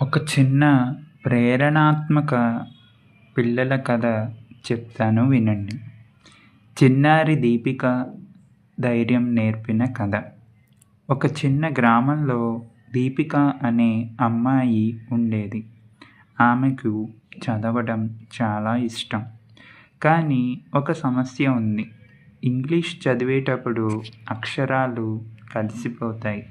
ఒక చిన్న ప్రేరణాత్మక పిల్లల కథ చెప్తాను వినండి. చిన్నారి దీపిక ధైర్యం నేర్పిన కథ. ఒక చిన్న గ్రామంలో దీపిక అనే అమ్మాయి ఉండేది. ఆమెకు చదవడం చాలా ఇష్టం. కానీ ఒక సమస్య ఉంది. ఇంగ్లీష్ చదివేటప్పుడు అక్షరాలు కలిసిపోతాయి.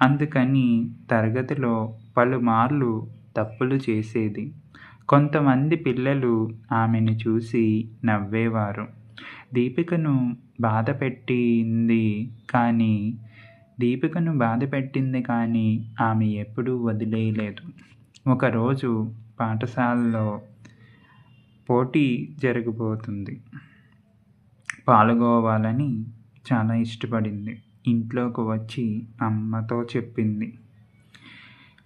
అందుకని తరగతిలో పలుమార్లు తప్పులు చేసేది. కొంతమంది పిల్లలు ఆమెను చూసి నవ్వేవారు. దీపికను బాధపెట్టింది కానీ దీపికను బాధపెట్టింది ఆమె ఎప్పుడూ వదిలేయలేదు. ఒకరోజు పాఠశాలలో పోటీ జరగబోతుంది. పాల్గొవాలని చాలా ఇష్టపడింది. ఇంట్లోకి వచ్చి అమ్మతో చెప్పింది.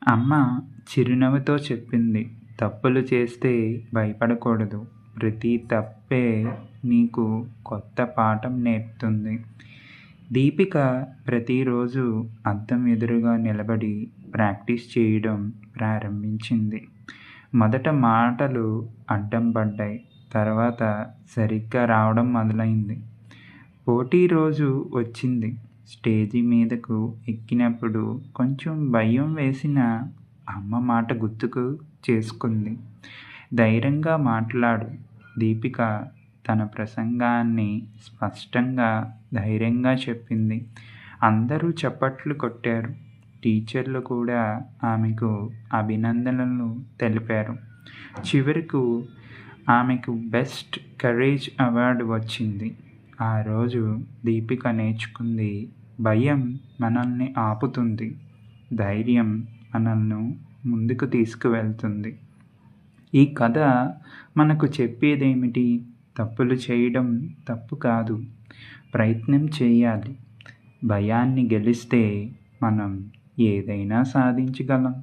అమ్మ చిరునవ్వుతో చెప్పింది, తప్పులు చేస్తే భయపడకూడదు. ప్రతి తప్పే నీకు కొత్త పాఠం నేర్పుతుంది. దీపిక ప్రతిరోజు అద్దం ఎదురుగా నిలబడి ప్రాక్టీస్ చేయడం ప్రారంభించింది. మొదట మాటలు అడ్డం పడ్డాయి. తర్వాత సరిగ్గా రావడం మొదలైంది. పోటీ రోజు వచ్చింది. స్టేజి మీదకు ఎక్కినప్పుడు కొంచెం భయం వేసిన అమ్మ మాట గుర్తుకు చేసుకుంది. ధైర్యంగా మాట్లాడు. దీపిక తన ప్రసంగాన్ని స్పష్టంగా, ధైర్యంగా చెప్పింది. అందరూ చప్పట్లు కొట్టారు. టీచర్లు కూడా ఆమెకు అభినందనలు తెలిపారు. చివరకు ఆమెకు బెస్ట్ కరేజ్ అవార్డు వచ్చింది. ఆ రోజు దీపిక నేర్చుకుంది, భయం మనల్ని ఆపుతుంది, ధైర్యం మనల్ని ముందుకు తీసుకువెళ్తుంది. ఈ కథ మనకు చెప్పేదేమిటి? తప్పులు చేయడం తప్పు కాదు, ప్రయత్నం చేయాలి. భయాన్ని గెలిస్తే మనం ఏదైనా సాధించగలం.